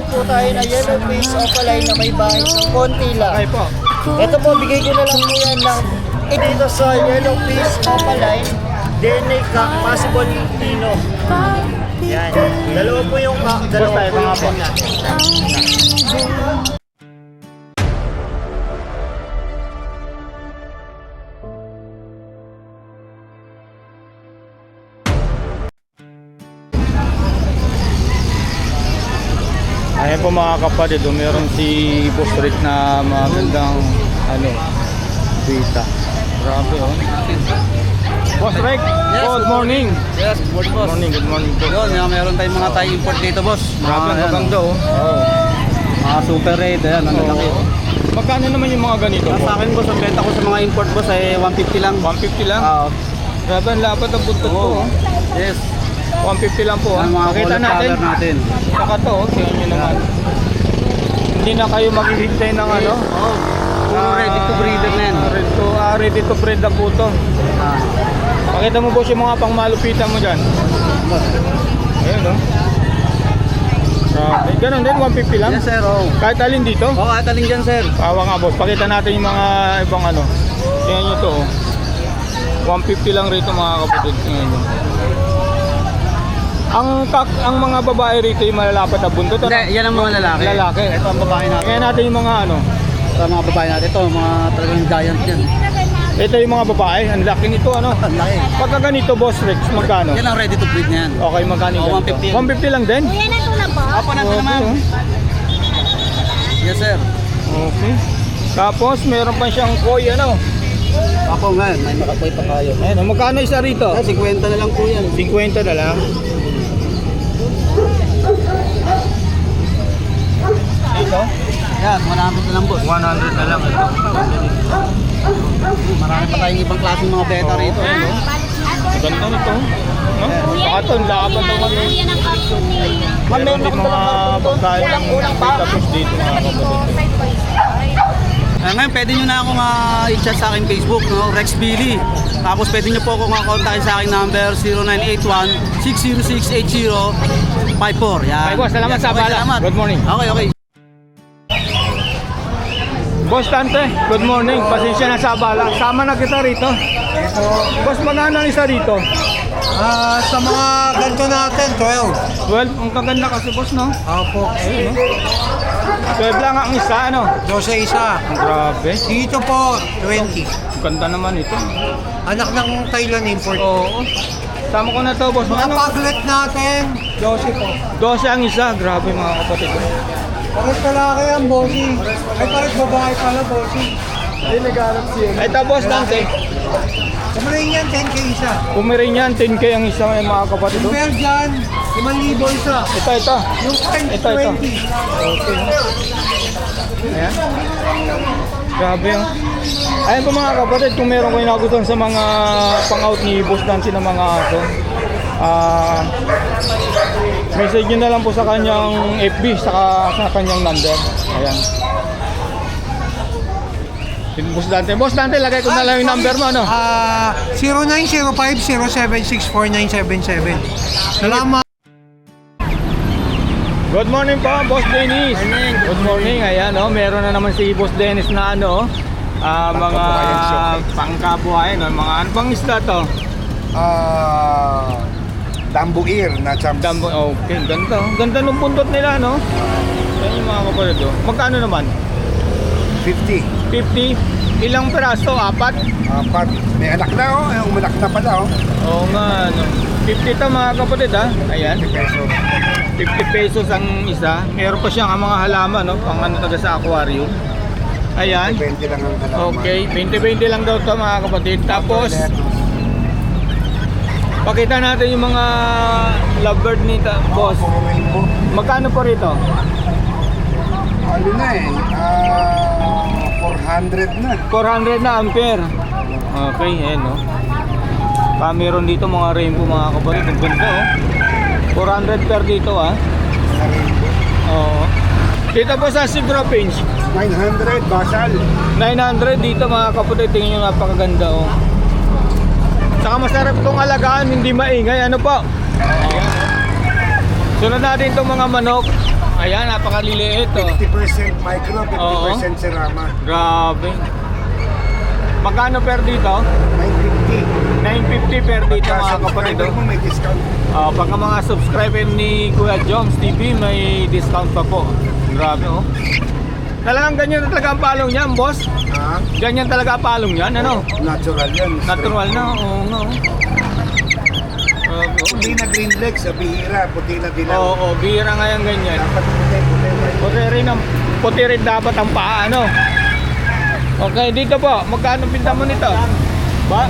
po tayo na yellow face opaline na may bahid ng konti lang. Okay po. Ito po, bigay ko na lang po yan ng dito sa yellow face opaline. DNA ka, possible Tino. Yan. Dalawa po yung dalawa tayo, po mga yung po. Ayan po mga kapatid, meron si Boss Rick na magandang vita. Grabe oh. Boss Rick, Yes, good morning. Yes, good Good morning, good morning po. Yun, meron tayong mga Thai import dito, boss. Grabe ang Mga, maganda oh. oh, mga super red, ayan, ang lalaki. Oo. Magkano naman yung mga ganito Sa po? akin, boss, ang benta ko sa mga import, boss, ay 150 lang. 150 lang? Oo. Grabe ang lapad ang buntot po oh. Yes. 150 lang po ah. Ang mga Pakita color natin. color natin. Saka to oh, tingnan nyo naman. Hindi na kayo maghihintay ng ano. Oh, puro ready to breeder na yan. Ready to breed na po to. Ah. Pakita mo boss yung mga pangmalupitan mo dyan. Ayun no. Grabe. Ganun din, 150 lang. Yes, sir, oh. Kahit alin dito. Oh, ataling dyan, sir. Pawa nga boss, pakita natin yung mga ibang ano. Tingnan nyo to oh. 150 lang rito mga kapatid. Tingnan nyo. Ang mga babae rito yung malalapat na buntot. Ano? Hindi, yan ang mga lalaki. Lalaki. Ito ang babae natin. Kaya natin yung mga ano. Ito ang mga babae natin. Ito, mga talagang giant yan. Ito yung mga babae. Ang laki nito ano. Ang laki. Pagka ganito boss Rex, magkano? Yan ang ready to breed na yan. Okay, magkano yung Oh, ganito? 150. 150 lang din? Kuya, nandun na ba? Apo, nandun Okay, naman. oh. Yes, sir. Okay. Tapos meron pa siyang koi ano. Apo nga, may makapoy pa kayo. Ayun, oh, magkano isa rito? 50 na lang po yan. 50 na lang. Ito? Yan, 100 na lang, boss. 100 na lang ito. Marami pa tayong ibang klaseng mga beta rito. Ayun, oh. Ganda nito. No? Saka ito, ang laban ng ano. Kuya ng cartoon ni... Meron din mga pagkain ng tapos dito mga kapatid. Ngayon, pwede nyo na akong i-chat sa aking Facebook, no? Rex Billy. Tapos pwede nyo po akong kontakin sa aking number 0981-606-8054. Yan. Okay, boss, salamat sa Okay, abala. salamat. Good morning. Okay, okay. Boss Tante, good morning. Pasensya na sa abala. Sama na kita rito. Boss, magkano ang isa rito? Sa mga ganito natin, 12. 12, ang kaganda kasi boss, no? Opo. Ayun, no? 12 lang ang isa, ano? 12 isa. Ang grabe. Dito po, 20. Ang ganda naman ito. Anak ng Thailand import. Oo. Sama ko na to, boss. Mga Ano? paglet natin, 12 po. 12 ang isa. Grabe mga kapatid. Parit lalaki yan, bossing. Ay, parit babae pala, bossing. Ay, nag-arap siya. Ito, boss Tante. Kumarin yan, 10k isa. Pumirin yan, 10K ang isa mga kapatid. Yung oh. pair dyan, 5,000 isa. Ito. Yung pint, Ito. 20. Okay. Ayan. Grabe oh. Ayan po mga kapatid, kung meron kayo nagustuhan sa mga pang-out ni Boss Dante ng mga aso, message nyo na lang po sa kanyang FB, sa kanyang number. Ayan. Si Boss Dante, lagay ko na lang yung number mo, ano? 0905-076-4977. Salamat. Good morning po, Boss Dennis. Good morning. Ayan, oh, meron na naman si Boss Dennis na ano, mga pangkabuhayan, no? Mga ano pang isda to? Dambu ear na champs. Okay, ganda. Ganda ng buntot nila, no? Yan yung mga kapatid, oh. Magkano naman? 50. 50? Ilang peraso? 4? Apat. May anak na oh. Ay, umanak na pala oh. Oo nga, ano. 50 to mga kapatid, ha? Ayan. Peso. 50 pesos ang isa. Meron pa siyang mga halaman, no? Pang ano taga sa aquarium. Ayan. 20 lang ang halaman. Okay, 20-20 lang daw to mga kapatid. Tapos, pakita natin yung mga lovebird nito, boss. Rainbow. Magkano po rito? Ano na eh. 400 na. 400 na ampere. Okay, ayan, no? Meron dito mga rainbow mga kapatid. Ang ganda, oh. 400 per dito, ah. Oo. Dito po sa Zebra Pinch, 900 basal. 900 dito mga kapatid. Tingnan nyo, napakaganda, oh. Saka masarap itong alagaan, hindi maingay. Ano po? Sunod natin itong mga manok. Ayan, napakaliliit oh. 50% micro, 50% Oo. cerama. Grabe. Magkano per dito? 950. 950 per dito mga kapatid. Subscriber mo, may discount. Pagka mga subscriber ni Kuya Joms TV, may discount pa po. Grabe oh. Talagang ganyan na talaga ang palong niyan, boss. Ha? Ganyan talaga ang palong niyan, ano? Natural yan. Natural na, oo nga. Puti na green leg sa bihira, puti na dilaw. Oo, bihira nga yung ganyan. Dapat puti. Puti rin dapat ang paa, ano? Okay, dito po, magkano pinta mo nito? Ba?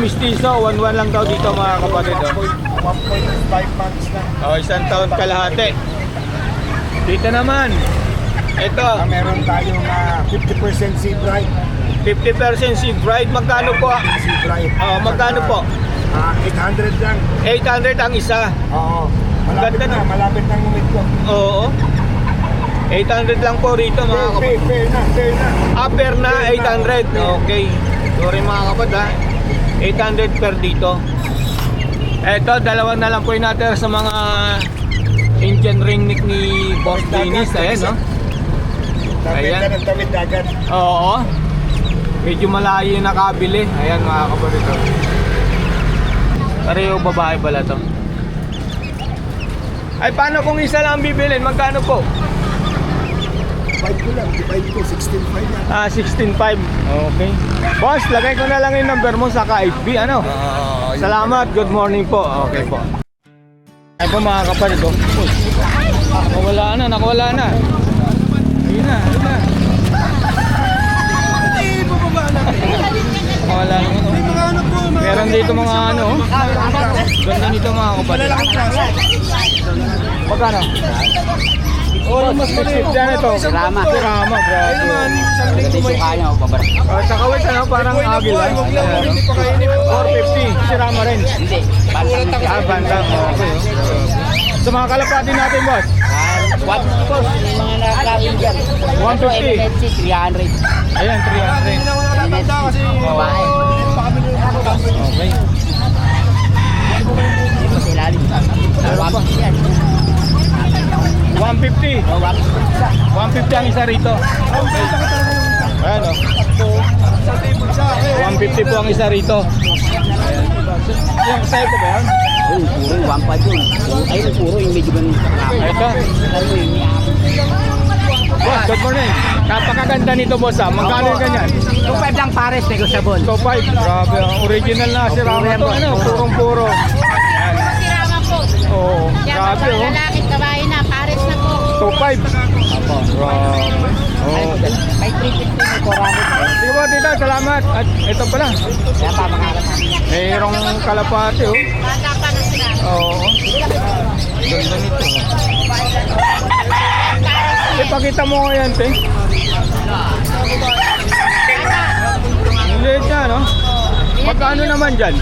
Mistiso, 1-1 lang daw dito mga kapatid. 1.5 months na. Isang taon kalahati. Dito naman, ito, Meron tayong 50% sea bright. 50% sea bride, magkano po? Sea bright. Magkano po? 800 lang. 800 ang isa. Oo. Malapit Ganda na, na. malapit na ngumit ko. Oo. 800 lang po rito mga kapatid. Fair na. Upper na 800. Okay. Sorry mga kapatid ha. 800 per dito. Eto, dalawa na lang po yung natin sa mga Indian ring neck ni Boss Dennis. Ayan no. Ayan. Damit na ng damit dagat. Oo. Medyo malayo yung nakabili. Ayan mga kapatid. Pareho babae pala to. Ay paano kung isa lang bibilin? Magkano po? 5 ko lang, divide ko, 16.5 yan. 16.5. Okay. Boss, lagay ko na lang yung number mo sa ka-FB, ano? Salamat, good morning po. Okay po. Ay po mga kapatid, oh. Nakawala na. Ayun na. Nakawala na. Meron dito mga ano, oh. Ganda nito mga kapatid. Magkano? Mas maliit dyan ito. Sirama. Sirama, grabe. Saka wait, ano, parang agil lang. 450, sirama rin. Hindi. Bandang, okay. Sa mga kalapati natin, boss. What po? Mga nakakawin dyan. 150. 300. Ayan, 300. Babae. Okay. Dito sa ilalim. 150 yan. 150. 150 ang isa rito. Okay. Ayan, oh. 150 po ang isa rito. Ayan. Yung sa'yo po ba yan? Puro 1.5 yun. Ayun, puro yung medyo ganun. Ito. Ano yun? Boss, good morning. Napakaganda nito, boss. Magkano yung ganyan? 2.5 lang pares, negosyable. So 5. Grabe. Original na si Rama to. Ano? Purong-puro. Sirama po. Oo. Kaya Grabe, mga oh. lalaki, kabayan na, pares na po. So 5. Opo. Grabe. Oo. May 350 may 400. Sige po, tita. Salamat. At ito pala. Kaya pa pangarap namin. Mayroong kalapati, oh. Bata pa na sila. Oo. Ganda nito. Ipakita mo nga yan, te. Ang liit niya, no? Magkano naman dyan?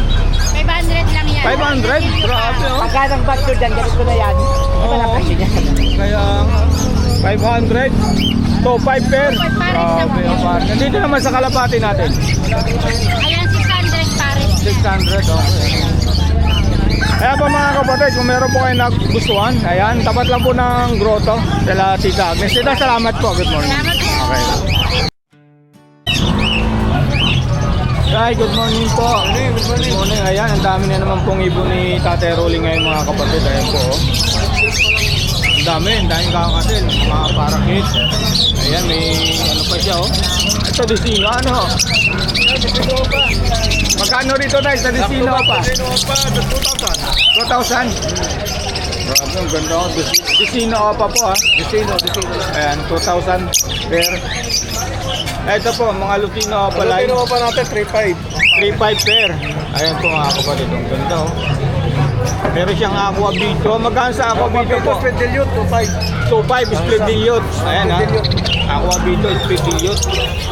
500 lang yan. 500? Grabe, oh. Pagka ng batso dyan, ganito na yan. Ito na Oo. presyo niya. Kaya 500. So 5 pair. Grabe, oh, par. Nandito naman sa kalapati natin. Ayan, 600 pares. 600, okay. Kaya po mga kapatid, kung meron po kayo nagustuhan, ayan, tapat lang po ng grotto sila Tita Agnes. Tita, salamat po. Good morning. Salamat po. Okay. Hi, good morning po. Good morning. Ayan, ang dami na naman pong ibon ni Tatay Rolling ngayon mga kapatid. Ayan po. Oh. Ang daming kakakatil. Mga parakit. Ayan, may ano pa siya. Oh. Ito, disino. Ano? Magkano rito tayo sa disino pa? 2,000. Grabe, ang ganda. Oh. Disino pa po ha. Disino. Ayan, 2,000 pair. Ito po, mga Lutino pa line. Lutino pa natin, 3.5. 3.5 pair. Ayan po mga kapatid. Ang ganda oh. Meron siyang aqua bito. Magkano sa aqua bito po? Split dilute, 2.5. 2.5 split dilute. Ayan ha. Aqua bito, split dilute.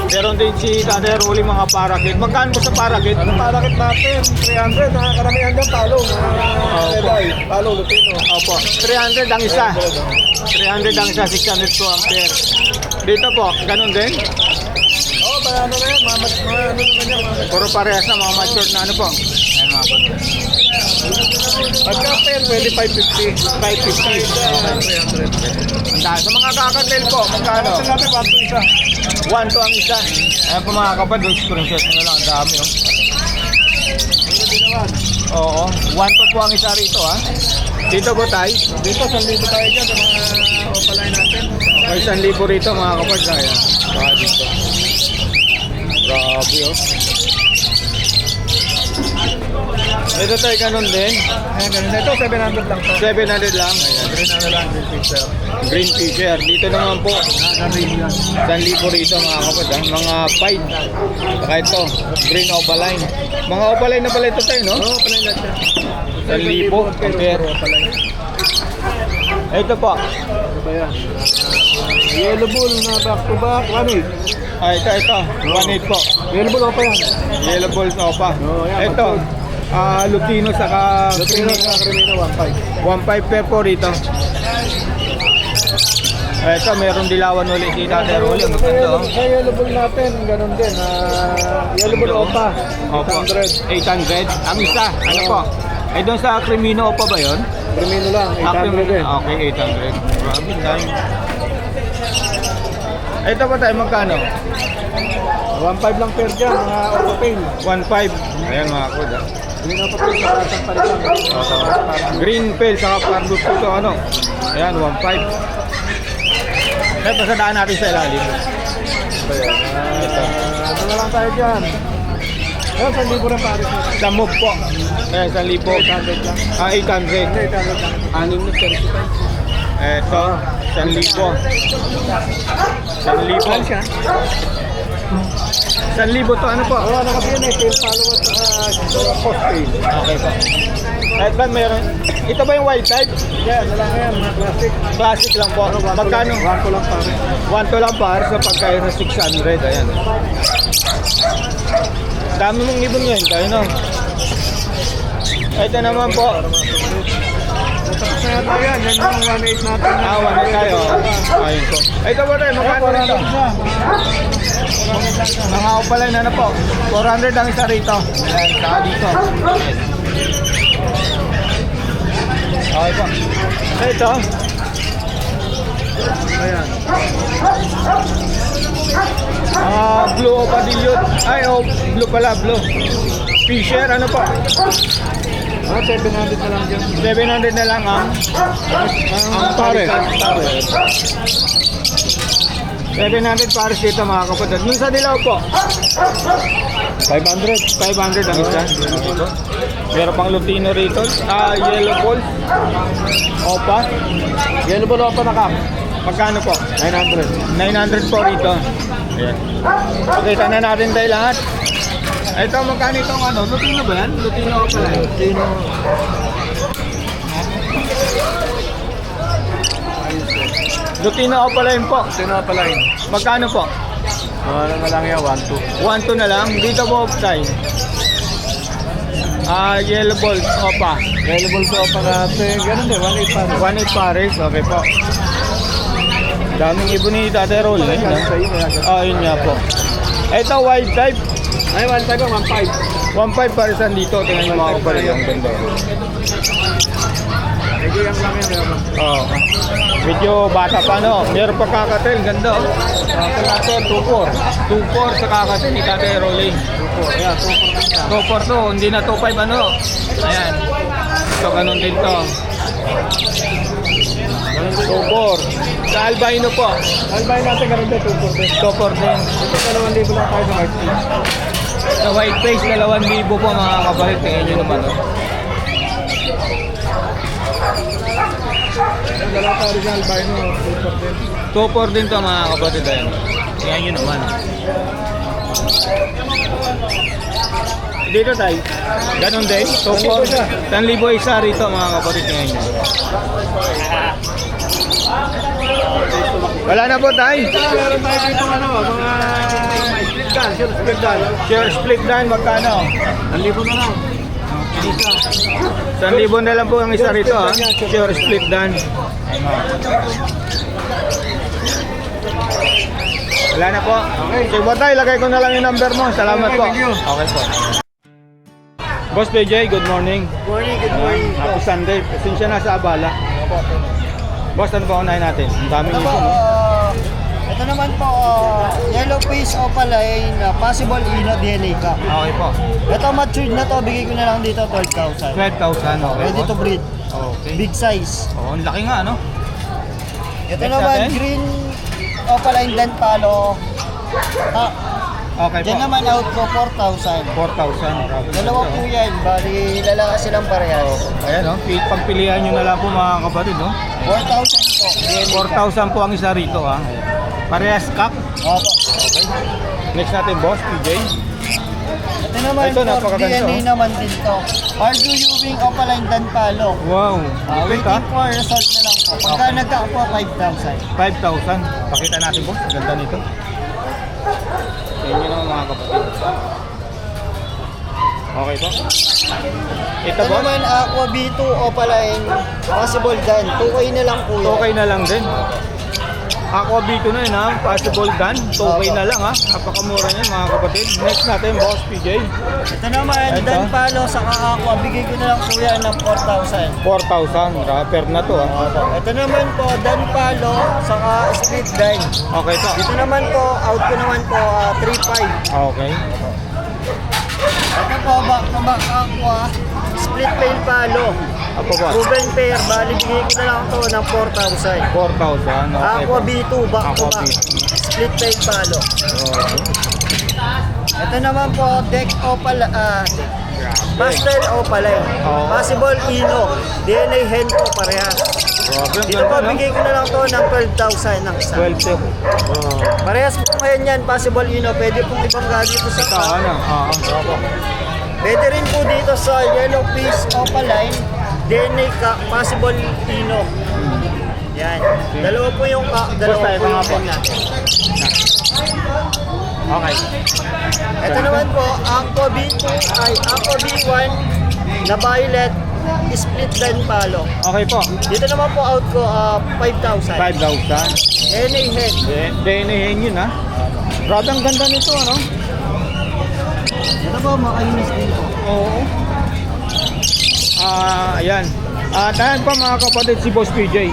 Meron din si Tatay Rolly mga parakit. Magkano po sa parakit? Ano parakit natin? 300, karamihan dyan, palo. Opo. Palo, Lutino. Opo. 300 ang isa. 300 ang isa, 600 po ang pair. Dito po, ganun din? Oo, ano na yan, ano naman yan, Puro parehas na mga matured na ano po. Ayan mga kapatid. Pagka pair, pwede 550. 550. Ang dahil sa mga kakatel po, magkano? Ito natin, 1 to isa. 1 to ang isa. Ayan po mga kapatid, screenshot nyo lang. Ang dami oh. Ano din naman? Oo, 1 to po ang isa rito ha. Dito po tayo. Dito, 1,000 tayo dyan sa mga opaline natin. May 1,000 rito mga kapatid. Ayan. Saka dito. Grabe oh. Ito tayo ganun din. Ayan, ganun na ito, 700 lang to. 700 lang. Ayan. Green ano lang, green picture. Green t-shirt. Dito naman po. Na-ready yan. 1,000 rito mga kapatid. Ha? Mga fight. Saka ito. Green opaline. Mga opaline na pala ito tayo no? Oo, opaline natin. 1,000 compare. Opaline. Ito po. Ano ba yan? Yellow bull na back to back, 1.8. Ah, ito. 1.8 po. Yellow bull pa yan. Yellow balls na pa. Oo, yan, Ito. Lutino saka Lutino na Cremino, 1.5. 1.5 per po rito. Ito, meron dilawan ulit si Tatay Rolly. Maganda oh. Kaya yellow bull natin, ganun din. Yellow bull opa, Opo. 800. 800. Ang isa, ano po? Eh, doon sa Crimino pa ba yun? Cremino lang, 800 din. Okay, 800. Grabe, dahil. Ito pa tayo, magkano? 1.5 lang per dyan, mga opa pain. 1.5. Ayan mga kod ah. Green opa pain, sa ating palitan. Green Pearl, saka Pardus ito, ano? Ayan, 1.5. Kaya pasadaan natin sa ilalim. Ito. Ano na lang tayo dyan? Ayan, 1,000 rin pares na. Sa move po. Ayan, 1,000. 800 lang. 800. Hindi, 800 lang. Anim na 35. Ito, 1,000. 1,000. siya? 1,000 to, ano po? Oo, ano kasi yun eh, fail follow at post fail. Okay po. Ito, meron. Ito ba yung white type? Yan, wala nga yan, mga plastic. Classic lang po. Magkano? 1 lang pares. 1 to lang par sa pagkain na 600. Ayan. Dami mong ibon ngayon tayo, no? Ito naman po. Tapos na yata yan, yan yung 1.8 natin. Wala tayo. Ayun po. Ito po tayo, magkano rito? Mga upalay na po. 400 ang isa rito. Ayan, saka dito. Okay po. Ito. Ayan. Blue opadillo. Ay, blue pala, blue. Fisher, ano po? 700 na lang dyan. 700 na lang ang Pares. 700 pares dito mga kapatid. Yung sa dilaw po, 500. 500 ang isa. Meron pang lutino rito. Yellow balls. Opa. Yellow bull opa na kap. Magkano po? 900. 900 po rito. Ayan. Pakita na natin tayo lahat. Ito, magkano itong ano? Lutino ba yan? Lutino ka pala. Lutino. Lutino ka pala yun po. Lutino pala yun. Magkano po? Ano na lang yan, 1.2. 1-2 na lang. Dito po tayo. Yellow balls. Opa. Yellow bull opa natin. Ganun din, 1.8 pares. 1.8 pares. Okay po. Daming ibon ni Tatay Roll. Eh, yun nga po. Ito, white type. Ay, 1.5 ba? 1.5. 1.5 parisan dito. Tingnan yung mga kapatid. Ang ganda. Medyo yung lang yan, meron. Oo. Medyo bata pa, no? Meron pa kakatel. Ganda, oh. Kakatel, 2.4. 2.4 sa kakatel ni Tatay Rolling. Ayan, 2.4 to. Hindi na 2.5 ano. Ayan. So, ganun din to. 2.4. Sa albino po. Albay natin ganun din, 2.4 din. 2.4 din. Ito, 2,000 lang tayo sa white fish. Sa white face, 2,000 po mga kapatid. Tingnan nyo naman, oh. Ang dalawa tayo sa albino, 2.4 din. 2.4 din to mga kapatid. Ayan. Tingnan nyo naman. Dito tayo. Ganun din. 2.4. 1,000 isa rito mga kapatid. Tingnan nyo. Wala na po tayo. Meron tayo dito ano, mga split gun, sure split gun. Share split dan, magkano? 1,000 na lang. Isa. 1,000 na lang po ang isa rito ha. Share split dan. Wala na po. Okay. So, Batay, lagay ko na lang yung number mo. Salamat Okay, po. thank you. Okay po. Boss PJ, good morning. Good morning po. Happy Sunday. Pasensya na sa abala. Boss, ano ba unahin natin? Ang daming Ito po, ito, no? ito naman po, yellow face opaline, possible ino DNA ka. Okay po. Ito matured na to, bigay ko na lang dito 12,000. 12,000, okay Ready po. to breed. Okay. Big size. Oh, ang laki nga, no? Ito Next naman, natin. green opaline dan palo. Okay po. Diyan naman out ko 4,000. 4,000. Dalawa po yan, bali lalaki silang parehas. Ayan, no? Pagpilihan nyo na lang po mga kapatid, no? 4,000 po. DNA ka. 4,000 po ang isa rito, ha? Parehas kak. Opo. Next natin, boss, PJ. Ito naman Ito, for napakaganda, DNA oh. naman din to. Pardo Ewing opaline dan palo. Wow. Okay ka? Waiting for result na lang po. Pagka nagka-po, 5,000. 5,000. Pakita natin, boss. Ang ganda nito. Sa inyo naman, mga kapatid. Okay po. Ito, Ito boss. naman, Aqua B2 opaline, possible dan. 2K na lang po yan. Okay na lang din. Aqua B2 na yun, ha? Possible gun. 2K na lang, ha? Napakamura niyan, mga kapatid. Next natin, boss, PJ. Ito naman, Ito. dan palo sa Aqua, bigay ko na lang po yan ng 4,000. 4,000. Rapper na to, ha? Ito naman po, dan palo saka split dine. Okay po. Dito naman po, out ko naman po 3,500. Okay. Ito po, back to back Aqua, split pail palo. Apo ba? Proven pair, bali bigay ko na lang to ng 4,000. 4,000. Okay Aqua po. B2, back to Aqua back. B2. Split pail palo. Okay. Ito naman po, deck opal, pastel opaline. Oo. Possible ino, DNA hen po parehas. Grabe, ang Dito po, ganda, no? bigay ko na lang to ng 12,000 ng isa. 12 tip. Parehas po ngayon yan, possible ino. Pwede pong ibang dito sa Ito, ano? Pwede rin po dito sa yellow face opaline, DNA ka, possible ino. Yan. Dalawa po yung dalawa Basta, po ito nga yung po. hen natin. Okay. Ito naman po, Aqua B2 ay Aqua B1 na violet, split dan palo. Okay po. Dito naman po out ko 5,000. 5,000. DNA head. Dinahin yun, ha? Grabe, ang ganda nito, ano? Ito po, makainis din po. Oo. Ayan. Tahan pa mga kapatid si Boss PJ.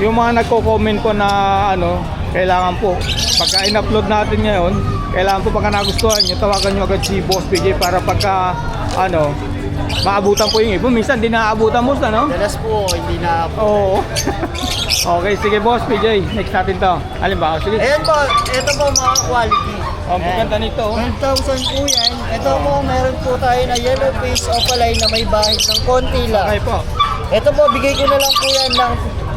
Yung mga nagko-comment po na ano, kailangan po pagka in-upload natin ngayon, kailangan po pagka nagustuhan nyo, tawagan nyo agad si Boss PJ para pagka ano, maabutan po yung iba. Minsan di naaabutan mo, no? Dalas po, hindi na po. Oo. Okay, sige Boss PJ. Next natin to. Alin ba? Sige. Ayan po, ito po mga quality. Ang ganda nito. 12,000 po yan. Ito po, meron po tayo na yellow face opaline na may bahid ng konti lang. Okay po. Ito po, bigay ko na lang po yan ng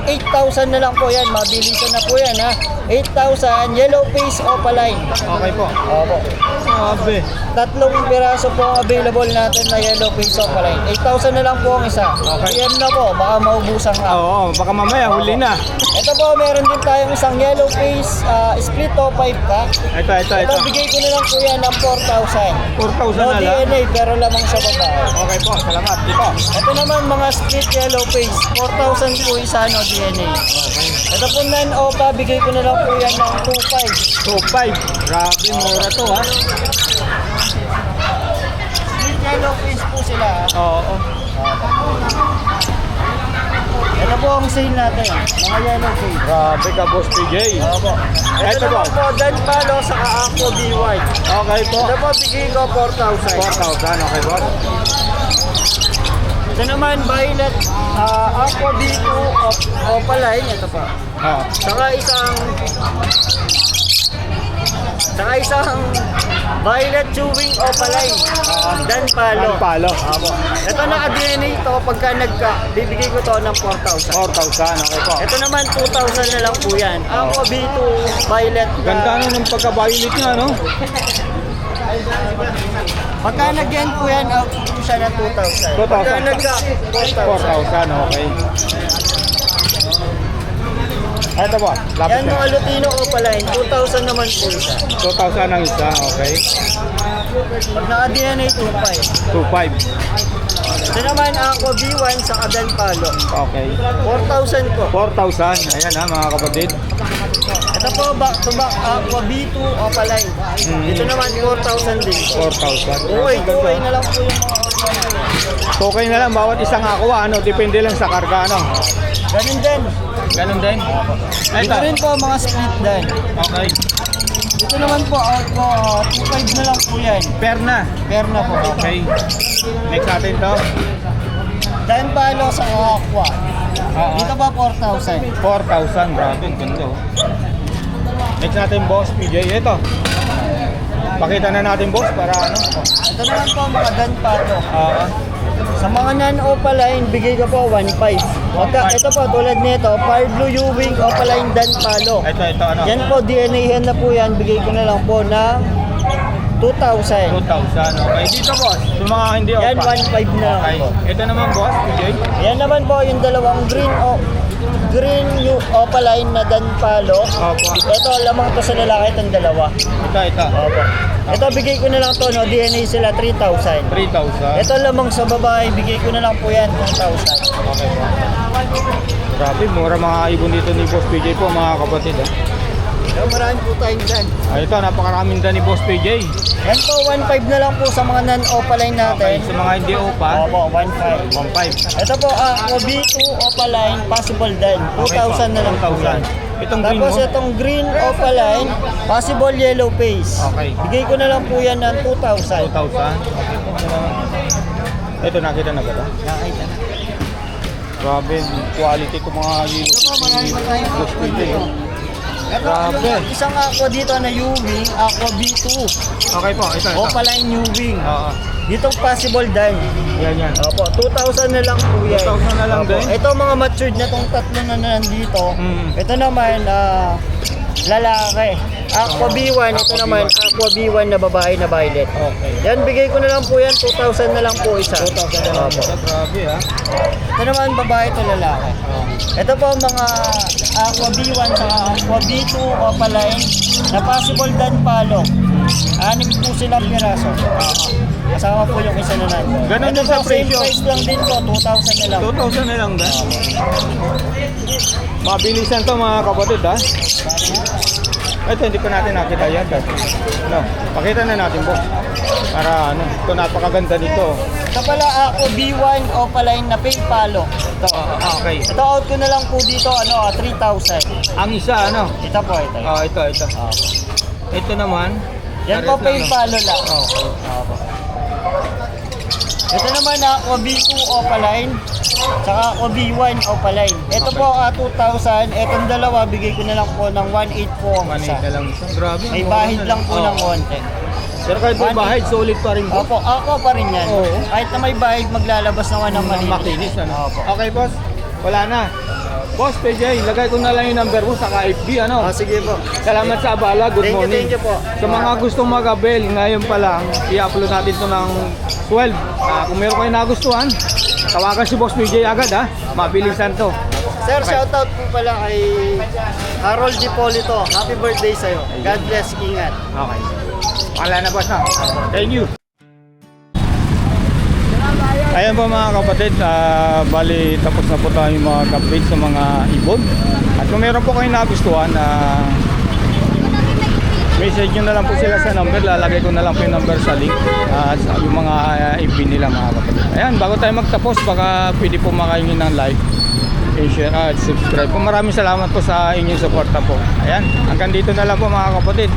8,000 na lang po yan. Mabilisan na po yan ha. 8,000 yellow face opaline. Okay po. Opo. Grabe. 3 piraso po ang available natin na yellow face opaline. 8,000 na lang po ang isa. Okay. PM na po, baka maubusan ka. Oo, baka mamaya huli na. Ito po, meron din tayong isang yellow face split top 5 ka. Ito. Ito, bigay ko na lang po yan ng 4,000. 4,000 No na lang. DNA, pero lamang sa babae. Okay po, salamat. Dito. Ito naman mga split yellow face, 4,000 po isa no DNA. Ito po non-OPA, bigay ko na lang po yan ng 2,500. 2,500. Grabe, mura to, ha? Split yellow face po sila. Oo. Ito po ang sale natin, mga yellow face. Grabe ka, Boss PJ. Opo. Ito Ito naman po. po, Dan Palo sa Aqua B1. Okay po. Ito po, bigay ko 4,000. 4,000, okay boss. Ito naman, violet, Aqua B2 opaline. Ito po. Oo. Saka isang violet chewing opaline. Dan Palo. Dan Palo. Opo. Ito naka-DNA ito. Pagka bibigay ko to ng 4,000. 4,000, okay po. Ito naman 2,000 na lang po yan. Aqua B2 violet. Ganda na nung pagka-violet niya, no? Pagka nag-end po yan, out po siya ng 2,000. 2,000. Pagka nagka-4,000. 4,000, okay. Ito po, lapis Yan mga na. Lutino opaline, 2,000 naman po isa. 2,000 ang isa, okay. Pag naka-DNA, 2,500. 2,500. Ito naman Aqua B1 sa Dan Palo. Okay. 4,000 po. 4,000. Ayan ha mga kapatid. Ito po back to back Aqua B2 Opaline. Ito naman 4,000 din. 4,000. Okay na lang po yung mga Okay na lang bawat isang aqua ano, depende lang sa karga ano. ganun din. Ganun din. Ito rin po mga split din. Okay. Ito naman po Aqua 2.5 na lang po yan. Pair na. Pair na po. Okay. Next natin to. Dan Palo sa Aqua. Oo. Dito pa 4,000. 4,000. Grabe, ang ganda oh. Next natin boss, PJ. Ito. Pakita na natin boss para ano. Ito naman po mga Dan Palo. Sa mga non-opaline, bigay ko po 1.5. Ito po, tulad nito, Fire Blue U-Wing Opaline Dan Palo. Ito ano. Yan po, DNA na po yan. Bigay ko na lang po ng 2,000. 2,000. Okay. Dito boss, yung mga hindi Yan, opa. 1.5 na lang Okay. po. Ito naman boss, PJ. Yan naman po yung dalawang green new opaline na Dan Palo. Opo. Ito, lamang to sa lalaki itong dalawa. Ito. Opo. Ito, bigay ko na lang to, no? DNA sila 3,000. 3,000. Ito lamang sa babae, bigay ko na lang po yan 2,000. Okay. Grabe, mura mga ibon dito ni Boss PJ po mga kapatid ha. Marami po tayong dyan. Ito, napakaraming dyan ni Boss PJ. Yan po, 1.5 na lang po sa mga non-opaline natin. Okay, sa mga hindi opa, Opo, 1.5. 1,500. Ito po, B2 opaline, possible din. 2,000 na lang po yan. Itong green Tapos mo? itong green opaline, possible yellow face. Okay. Bigay ko na lang po yan ng 2,000. 2,000. Ito, nakita na ba ito? Nakita na. Grabe, quality ko mga yellow Marami pa tayong Boss PJ. oh. Ito, Grabe. yung isang aqua dito na U-Wing, aqua B2. Okay po, ito. Opaline U-Wing. Oo. Dito possible din. Yan. Opo, 2,000 na lang po yan. 2,000 na lang Opo. din? Ito mga matured na tong tatlo na nandito. Mm. Ito naman, lalaki. Aqua B1, ito naman, Aqua B1 na babae na violet. Okay. Yan, bigay ko na lang po yan, 2,000 na lang po isa. 2,000 na lang. Opo. Grabe ha. Ito naman, babae, ito lalaki. Ito po mga Aqua B1 sa Aqua B2 opaline na possible Dan Palo. 6 po silang piraso. Kasama po yung isa na nandun. Ganun Ito din sa po, same presyo. price lang din po, 2,000 na lang. 2,000 na lang ba? Mabilisan to mga kapatid ha. Ito hindi pa natin nakita yan. No, pakita na natin po. Para ano, ito napakaganda nito. Ito pala ako B1 opaline na pink palo. Ito. Okay. Ito out ko na lang po dito 3,000. Ang isa ano? Ito po ito. Ito. Ito naman. Yan po pares pink lang, no? palo lang. Okay. Ito naman ako B2 opaline. Saka ako B1 opaline. Ito po 2,000. Itong dalawa bigay ko na lang po ng 1,800 po ang isa. Manita lang. Grabe. May mura bahid na lang po ng konti. Pero kahit may 1,800. bahid, solid pa rin po. Opo, ako pa rin yan. Oo. Kahit na may bahid, maglalabas naman ng malinis. Makinis ano? Opo. Okay boss, wala na. Boss PJ, lagay ko na lang yung number mo sa FB ano. Sige po. Salamat sa abala, good morning. Thank you po. Sa mga gustong mag-avail, ngayon pa lang, i-upload natin ito ng 12. Kung meron kayo nagustuhan, tawagan si Boss PJ agad ha. Mabilisan to. Sir, shoutout po pala kay Harold Dipolito. Happy birthday sa'yo. God bless, ingat. Okay. Wala na boss na. Thank you. Ayan po mga kapatid, bali tapos na po tayo mga update sa mga ibon. At kung meron po kayong nagustuhan, message nyo na lang po sila sa number. Lalagay ko na lang po yung number sa link. Yung mga FB nila mga kapatid. Ayan, bago tayo magtapos, baka pwede po makaingin ng like, share at subscribe po. Maraming salamat po sa inyong suporta po. Ayan, hanggang dito na lang po mga kapatid.